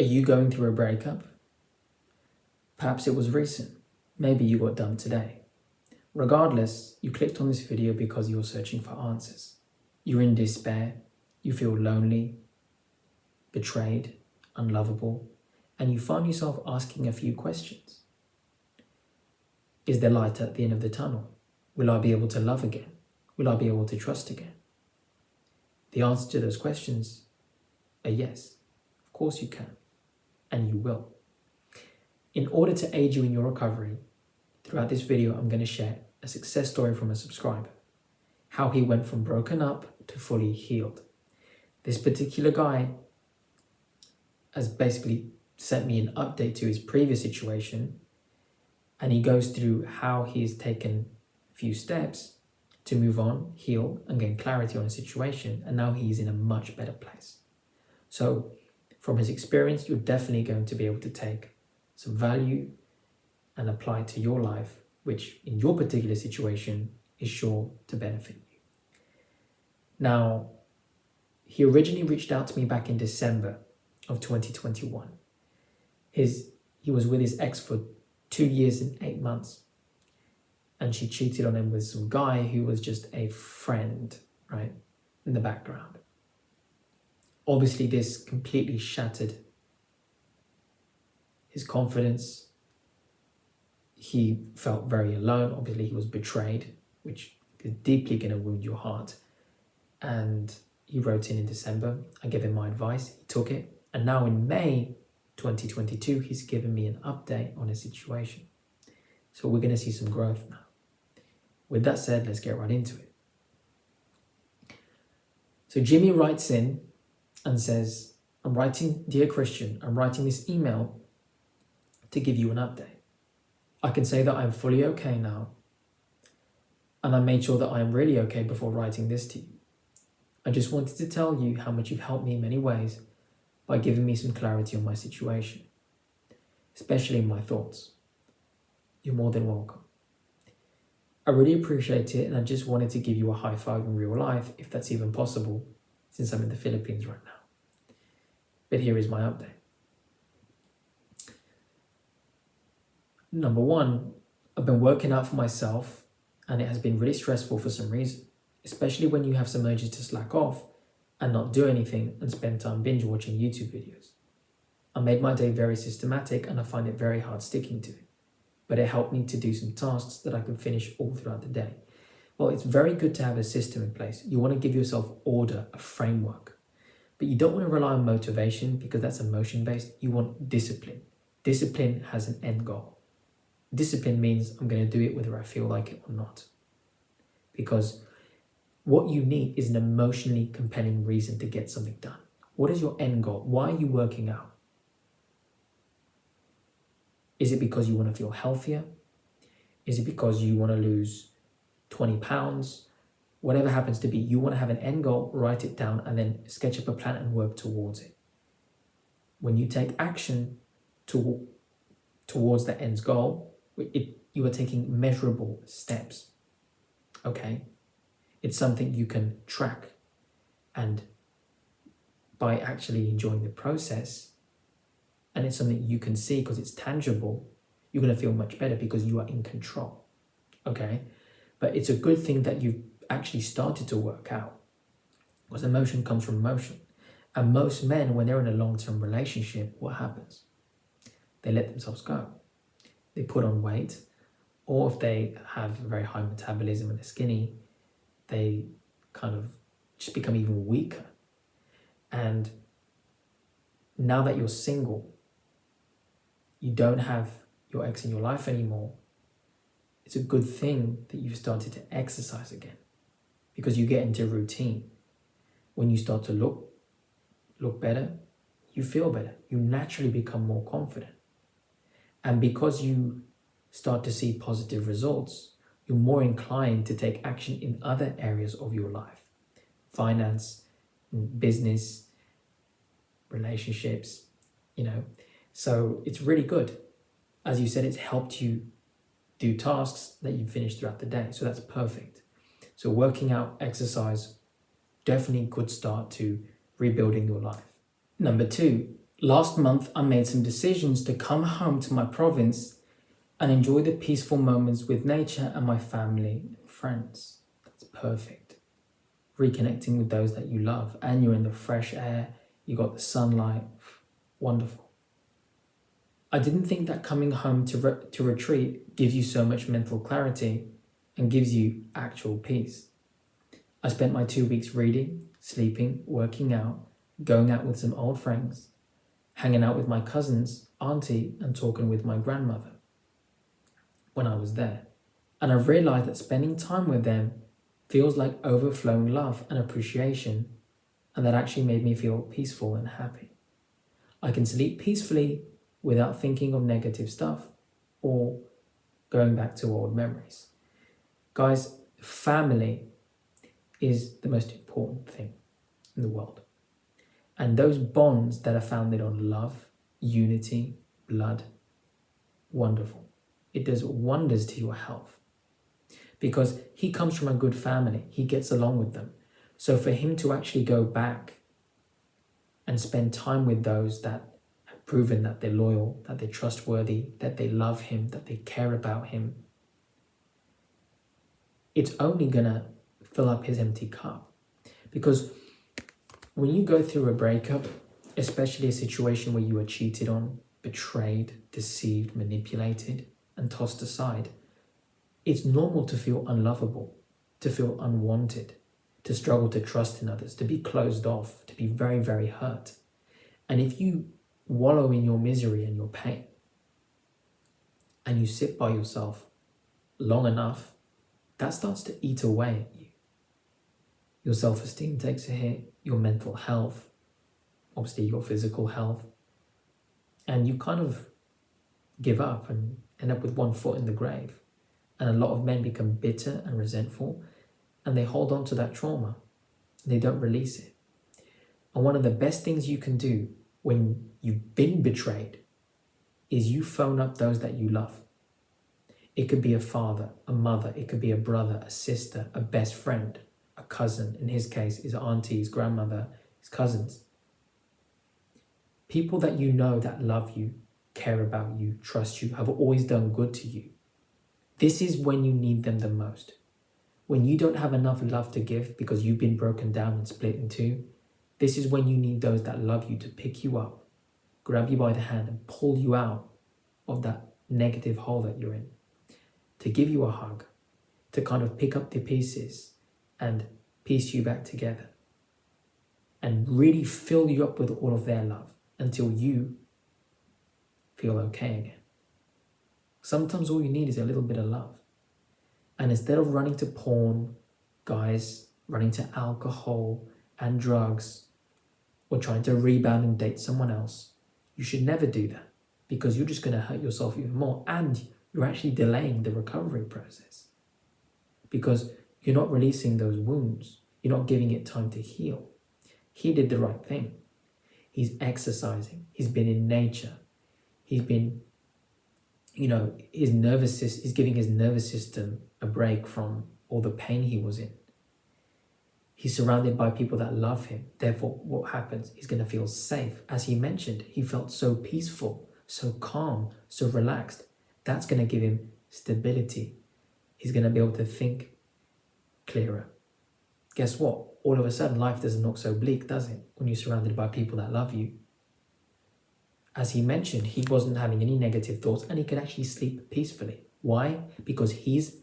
Are you going through a breakup? Perhaps it was recent. Maybe you got dumped today. Regardless, you clicked on this video because you're searching for answers. You're in despair, you feel lonely, betrayed, unlovable, and you find yourself asking a few questions. Is there light at the end of the tunnel? Will I be able to love again? Will I be able to trust again? The answer to those questions are yes. Of course you can, and you will. In order to aid you in your recovery, throughout this video, I'm going to share a success story from a subscriber, how he went from broken up to fully healed. This particular guy has basically sent me an update to his previous situation, and he goes through how he's taken a few steps to move on, heal, and gain clarity on his situation, and now he's in a much better place. So from his experience, you're definitely going to be able to take some value and apply it to your life, which in your particular situation is sure to benefit you. Now, he originally reached out to me back in December of 2021. He was with his ex for 2 years and 8 months, and she cheated on him with some guy who was just a friend, right, in the background. Obviously, this completely shattered his confidence. He felt very alone. Obviously, he was betrayed, which is deeply going to wound your heart. And he wrote in December. I gave him my advice. He took it. And now in May 2022, he's given me an update on his situation. So we're going to see some growth now. With that said, let's get right into it. So Jimmy writes in and says, Dear Christian, I'm writing this email to give you an update. I can say that I'm fully okay now, and I made sure that I am really okay before writing this to you. I just wanted to tell you how much you've helped me in many ways by giving me some clarity on my situation, especially in my thoughts. You're more than welcome. I really appreciate it, and I just wanted to give you a high five in real life, if that's even possible, since I'm in the Philippines right now. But here is my update. Number one, I've been working out for myself, and it has been really stressful for some reason, especially when you have some urges to slack off and not do anything and spend time binge watching YouTube videos. I made my day very systematic, and I find it very hard sticking to it, but it helped me to do some tasks that I could finish all throughout the day. Well, it's very good to have a system in place. You want to give yourself order, a framework, but you don't want to rely on motivation because that's emotion-based. You want discipline. Discipline has an end goal. Discipline means I'm going to do it whether I feel like it or not. Because what you need is an emotionally compelling reason to get something done. What is your end goal? Why are you working out? Is it because you want to feel healthier? Is it because you want to lose 20 pounds? Whatever happens to be, you want to have an end goal, write it down, and then sketch up a plan and work towards it. When you take action towards that end goal, you are taking measurable steps, okay? It's something you can track, and by actually enjoying the process, and it's something you can see because it's tangible, you're going to feel much better because you are in control, okay? But it's a good thing that you've actually started to work out, because emotion comes from emotion. And most men, when they're in a long-term relationship, what happens? They let themselves go. They put on weight, or if they have a very high metabolism and they're skinny, they kind of just become even weaker. And now that you're single, you don't have your ex in your life anymore, it's a good thing that you've started to exercise again, because you get into routine. When you start to look better, you feel better. You naturally become more confident. And because you start to see positive results, you're more inclined to take action in other areas of your life. Finance, business, relationships, So it's really good. As you said, it's helped you do tasks that you finish throughout the day. So that's perfect. So working out, exercise, definitely could start to rebuilding your life. Number two, Last month, I made some decisions to come home to my province and enjoy the peaceful moments with nature and my family and friends. That's perfect. Reconnecting with those that you love, and you're in the fresh air, you got the sunlight. Wonderful. I didn't think that coming home to retreat gives you so much mental clarity and gives you actual peace. I spent my 2 weeks reading, sleeping, working out, going out with some old friends, hanging out with my cousins, auntie, and talking with my grandmother when I was there. And I've realized that spending time with them feels like overflowing love and appreciation, and that actually made me feel peaceful and happy. I can sleep peacefully without thinking of negative stuff or going back to old memories. Guys, family is the most important thing in the world. And those bonds that are founded on love, unity, blood, wonderful. It does wonders to your health. Because he comes from a good family, he gets along with them. So for him to actually go back and spend time with those that have proven that they're loyal, that they're trustworthy, that they love him, that they care about him, it's only gonna fill up his empty cup. Because when you go through a breakup, especially a situation where you were cheated on, betrayed, deceived, manipulated, and tossed aside, it's normal to feel unlovable, to feel unwanted, to struggle to trust in others, to be closed off, to be very, very hurt. And if you wallow in your misery and your pain, and you sit by yourself long enough, that starts to eat away at you. Your self-esteem takes a hit, your mental health, obviously your physical health, and you kind of give up and end up with one foot in the grave. And a lot of men become bitter and resentful, and they hold on to that trauma. They don't release it. And one of the best things you can do when you've been betrayed is you phone up those that you love. It could be a father, a mother, it could be a brother, a sister, a best friend, a cousin, in his case, his auntie, his grandmother, his cousins. People that you know that love you, care about you, trust you, have always done good to you. This is when you need them the most. When you don't have enough love to give because you've been broken down and split in two, this is when you need those that love you to pick you up, grab you by the hand and pull you out of that negative hole that you're in, to give you a hug, to kind of pick up the pieces and piece you back together and really fill you up with all of their love until you feel okay again. Sometimes all you need is a little bit of love. And instead of running to porn, guys, running to alcohol and drugs, or trying to rebound and date someone else, you should never do that, because you're just going to hurt yourself even more, and you're actually delaying the recovery process because you're not releasing those wounds. You're not giving it time to heal. He did the right thing. He's exercising. He's been in nature. He's been, his nervous system, he's giving his nervous system a break from all the pain he was in. He's surrounded by people that love him. Therefore, what happens? He's going to feel safe. As he mentioned, he felt so peaceful, so calm, so relaxed. That's going to give him stability. He's going to be able to think clearer. Guess what? All of a sudden, life doesn't look so bleak, does it? When you're surrounded by people that love you. As he mentioned, he wasn't having any negative thoughts and he could actually sleep peacefully. Why? Because he's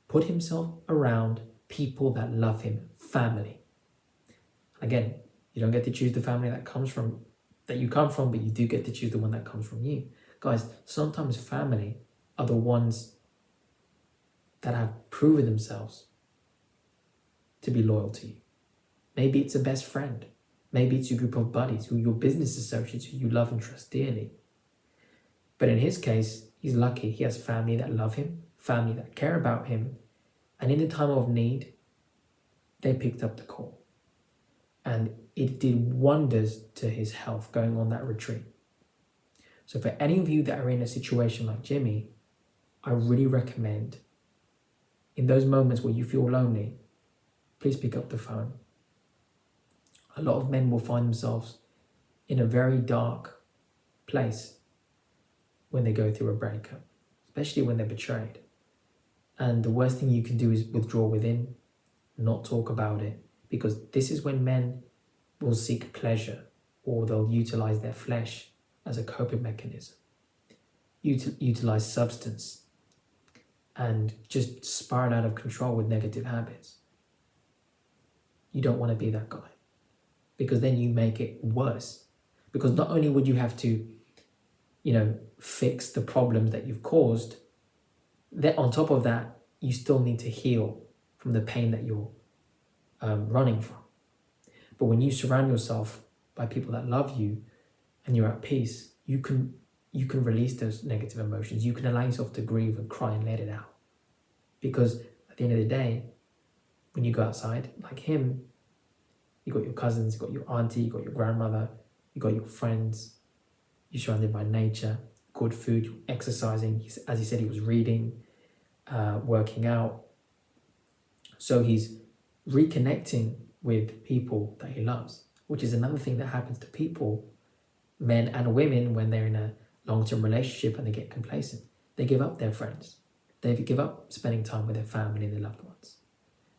put himself around people that love him, family. Again, you don't get to choose the family that you come from, but you do get to choose the one that comes from you. Guys, sometimes family are the ones that have proven themselves to be loyal to you. Maybe it's a best friend. Maybe it's your group of buddies, who your business associates who you love and trust dearly. But in his case, he's lucky. He has family that love him, family that care about him, and in the time of need, they picked up the call. And it did wonders to his health going on that retreat. So for any of you that are in a situation like Jimmy, I really recommend, in those moments where you feel lonely, please pick up the phone. A lot of men will find themselves in a very dark place when they go through a breakup, especially when they're betrayed. And the worst thing you can do is withdraw within, not talk about it, because this is when men will seek pleasure, or they'll utilize their flesh as a coping mechanism, utilize substance, and just spiral out of control with negative habits. You don't want to be that guy, because then you make it worse. Because not only would you have to, fix the problems that you've caused, then on top of that, you still need to heal from the pain that you're running from. But when you surround yourself by people that love you and you're at peace, you can release those negative emotions. You can allow yourself to grieve and cry and let it out. Because at the end of the day, when you go outside, like him, you got your cousins, you got your auntie, you got your grandmother, you got your friends, you're surrounded by nature, good food, you're exercising. As he said, he was reading, working out. So he's reconnecting with people that he loves, which is another thing that happens to people, men and women, when they're in a long-term relationship and they get complacent. They give up their friends. They give up spending time with their family and their loved ones.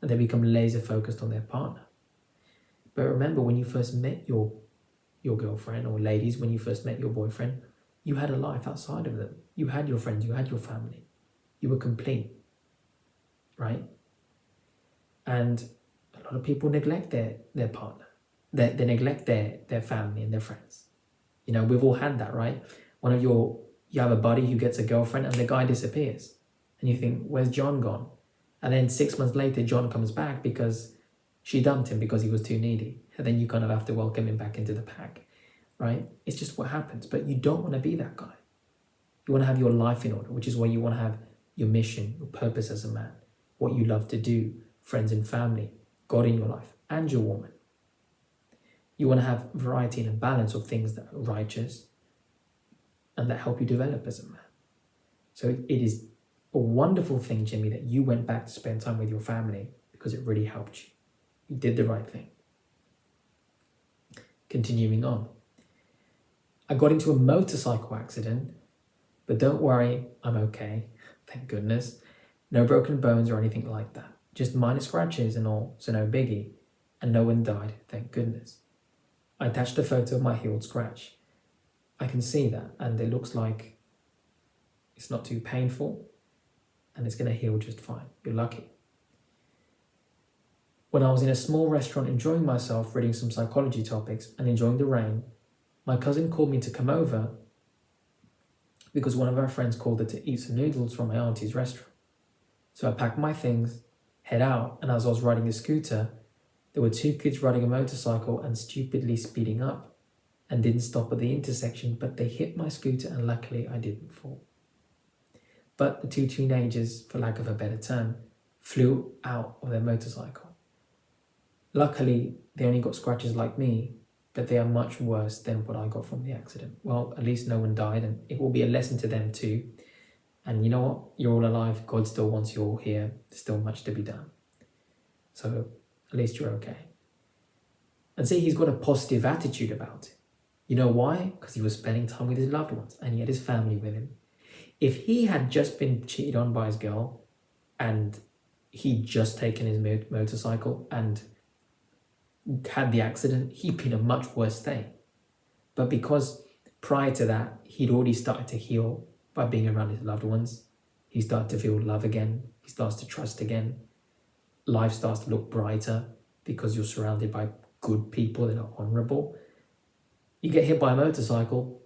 And they become laser focused on their partner. But remember, when you first met your girlfriend, or ladies, when you first met your boyfriend, you had a life outside of them. You had your friends, you had your family. You were complete, right? And a lot of people neglect their partner. They neglect their family and their friends. We've all had that, right? You have a buddy who gets a girlfriend and the guy disappears. And you think, where's John gone? And then 6 months later, John comes back because she dumped him because he was too needy. And then you kind of have to welcome him back into the pack, right? It's just what happens. But you don't want to be that guy. You want to have your life in order, which is why you want to have your mission, your purpose as a man, what you love to do, friends and family, God in your life, and your woman. You want to have variety and a balance of things that are righteous and that help you develop as a man. So it is a wonderful thing, Jimmy, that you went back to spend time with your family, because it really helped you. You did the right thing. Continuing on. I got into a motorcycle accident, but don't worry, I'm okay. Thank goodness. No broken bones or anything like that. Just minor scratches and all, so no biggie. And no one died, thank goodness. I attached a photo of my healed scratch. I can see that, and it looks like it's not too painful, and it's going to heal just fine. You're lucky. When I was in a small restaurant enjoying myself, reading some psychology topics and enjoying the rain, my cousin called me to come over because one of our friends called her to eat some noodles from my auntie's restaurant. So I packed my things, head out, and as I was riding the scooter, there were two kids riding a motorcycle and stupidly speeding up and didn't stop at the intersection, but they hit my scooter and luckily I didn't fall. But the two teenagers, for lack of a better term, flew out of their motorcycle. Luckily, they only got scratches like me, but they are much worse than what I got from the accident. Well, at least no one died, and it will be a lesson to them too. And you know what? You're all alive. God still wants you all here. There's still much to be done. So at least you're okay. And see, he's got a positive attitude about it. You know why? Because he was spending time with his loved ones and he had his family with him. If he had just been cheated on by his girl and he'd just taken his motorcycle and had the accident, he'd be in a much worse state. But because prior to that, he'd already started to heal by being around his loved ones, he started to feel love again, he starts to trust again, life starts to look brighter because you're surrounded by good people that are honorable. You get hit by a motorcycle,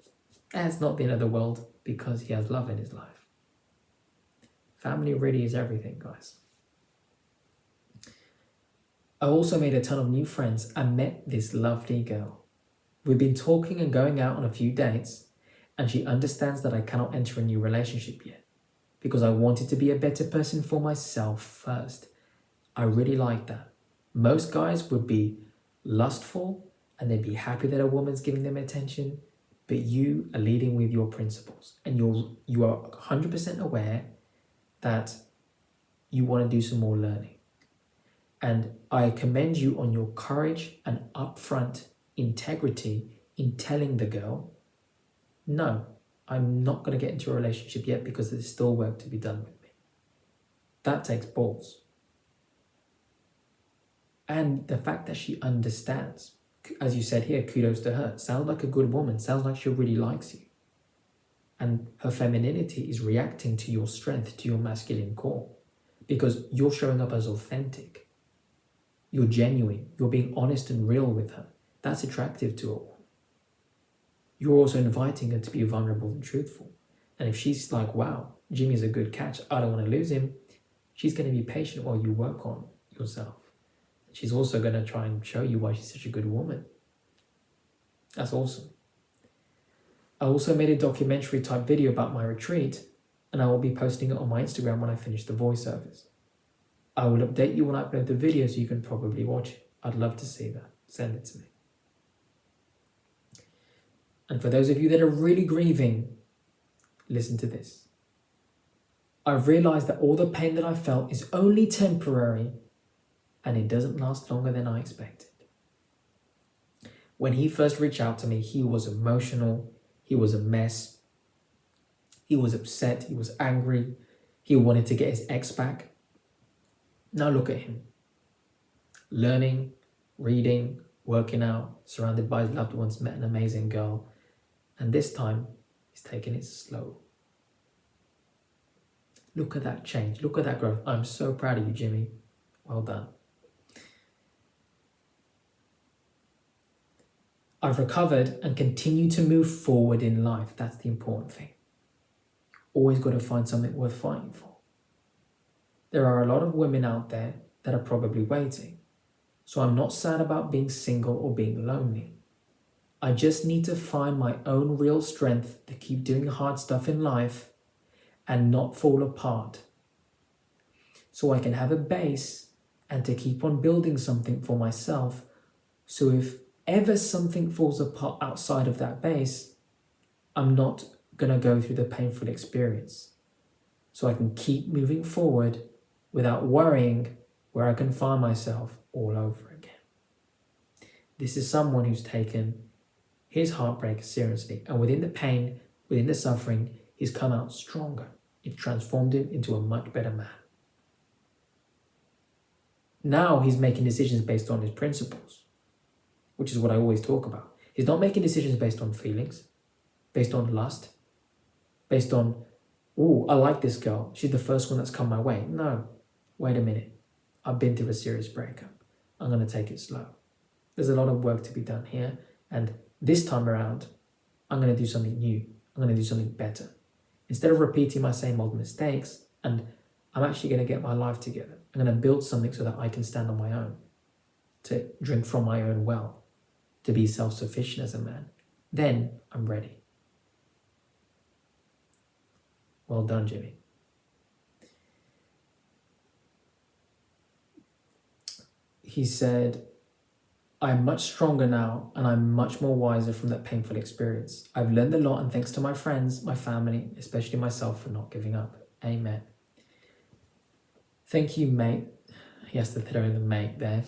it's not the end of the world because he has love in his life. Family really is everything, guys. I also made a ton of new friends and met this lovely girl. We've been talking and going out on a few dates, and she understands that I cannot enter a new relationship yet because I wanted to be a better person for myself first. I really like that. Most guys would be lustful and they'd be happy that a woman's giving them attention, but you are leading with your principles and you are 100% aware that you want to do some more learning. And I commend you on your courage and upfront integrity in telling the girl no, I'm not going to get into a relationship yet because there's still work to be done with me. That takes balls. And the fact that she understands, as you said here, kudos to her. Sounds like a good woman. Sounds like she really likes you. And her femininity is reacting to your strength, to your masculine core. Because you're showing up as authentic. You're genuine. You're being honest and real with her. That's attractive to her. You're also inviting her to be vulnerable and truthful. And if she's like, wow, Jimmy's a good catch, I don't want to lose him, she's going to be patient while you work on yourself. She's also going to try and show you why she's such a good woman. That's awesome. I also made a documentary type video about my retreat, and I will be posting it on my Instagram when I finish the voiceovers. I will update you when I upload the video so you can probably watch it. I'd love to see that. Send it to me. And for those of you that are really grieving, listen to this. I've realized that all the pain that I felt is only temporary, and it doesn't last longer than I expected. When he first reached out to me, he was emotional, he was a mess, he was upset, he was angry, he wanted to get his ex back. Now look at him. Learning, reading, working out, surrounded by his loved ones, met an amazing girl, and this time he's taking it slow. Look at that change, look at that growth. I'm so proud of you, Jimmy. Well done. I've recovered and continue to move forward in life. That's the important thing. Always got to find something worth fighting for. There are a lot of women out there that are probably waiting. So I'm not sad about being single or being lonely. I just need to find my own real strength to keep doing hard stuff in life and not fall apart. So I can have a base and to keep on building something for myself. So if ever something falls apart outside of that base, I'm not going to go through the painful experience. So I can keep moving forward without worrying where I can find myself all over again. This is someone who's taken his heartbreak seriously, and within the pain, within the suffering, he's come out stronger. It transformed him into a much better man. Now he's making decisions based on his principles, which is what I always talk about. He's not making decisions based on feelings, based on lust, based on, oh, I like this girl. She's the first one that's come my way. No, wait a minute. I've been through a serious breakup. I'm going to take it slow. There's a lot of work to be done here. And this time around, I'm going to do something new. I'm going to do something better. Instead of repeating my same old mistakes, and I'm actually going to get my life together. I'm going to build something so that I can stand on my own, to drink from my own well, to be self-sufficient as a man. Then I'm ready. Well done, Jimmy. He said, I'm much stronger now and I'm much more wiser from that painful experience. I've learned a lot, and thanks to my friends, my family, especially myself, for not giving up. Amen. Thank you, mate. He has to throw in the mate there.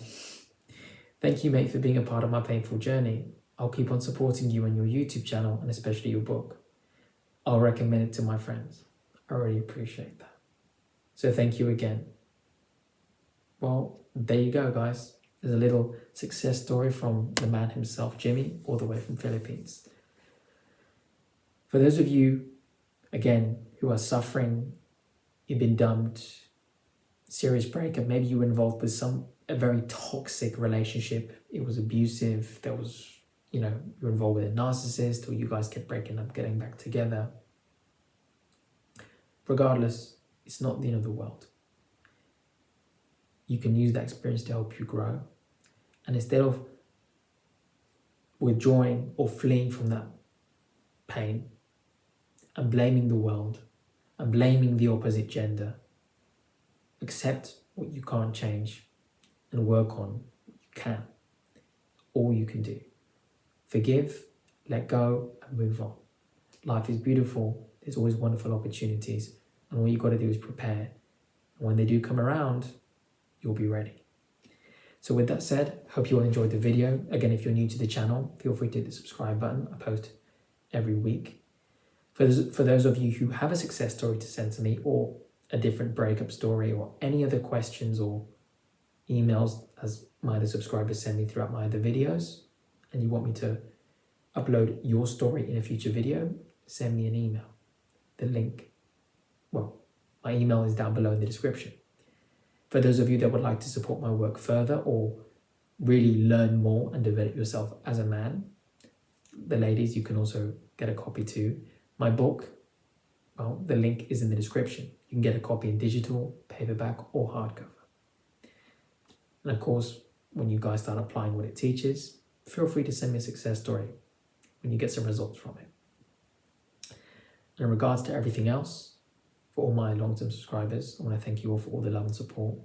Thank you, mate, for being a part of my painful journey. I'll keep on supporting you on your YouTube channel and especially your book. I'll recommend it to my friends. I really appreciate that. So thank you again. Well, there you go, guys. There's a little success story from the man himself, Jimmy, all the way from Philippines. For those of you, again, who are suffering, you've been dumped, serious breakup, maybe you were involved with a very toxic relationship. It was abusive. There was, you're involved with a narcissist, or you guys kept breaking up, getting back together. Regardless, it's not the end of the world. You can use that experience to help you grow. And instead of withdrawing or fleeing from that pain and blaming the world and blaming the opposite gender, accept what you can't change and work on what you can. All you can do. Forgive, let go, and move on. Life is beautiful. There's always wonderful opportunities. And all you got to do is prepare. And when they do come around, you'll be ready. So with that said, hope you all enjoyed the video. Again, if you're new to the channel, feel free to hit the subscribe button. I post every week. For those of you who have a success story to send to me, or a different breakup story, or any other questions or emails as my other subscribers send me throughout my other videos, and you want me to upload your story in a future video, send me an email. The link, well, my email is down below in the description. For those of you that would like to support my work further or really learn more and develop yourself as a man, the ladies, you can also get a copy too. My book, well, the link is in the description. You can get a copy in digital, paperback, or hardcover. And of course, when you guys start applying what it teaches, feel free to send me a success story when you get some results from it. And in regards to everything else, for all my long-term subscribers, I want to thank you all for all the love and support.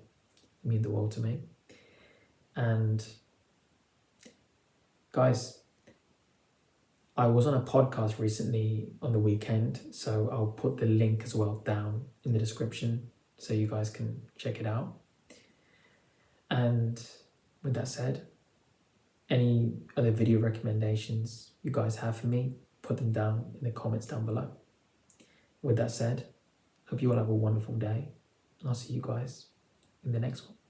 It means the world to me. And guys, I was on a podcast recently on the weekend, so I'll put the link as well down in the description so you guys can check it out. And with that said, any other video recommendations you guys have for me, put them down in the comments down below. With that said, hope you all have a wonderful day, and I'll see you guys in the next one.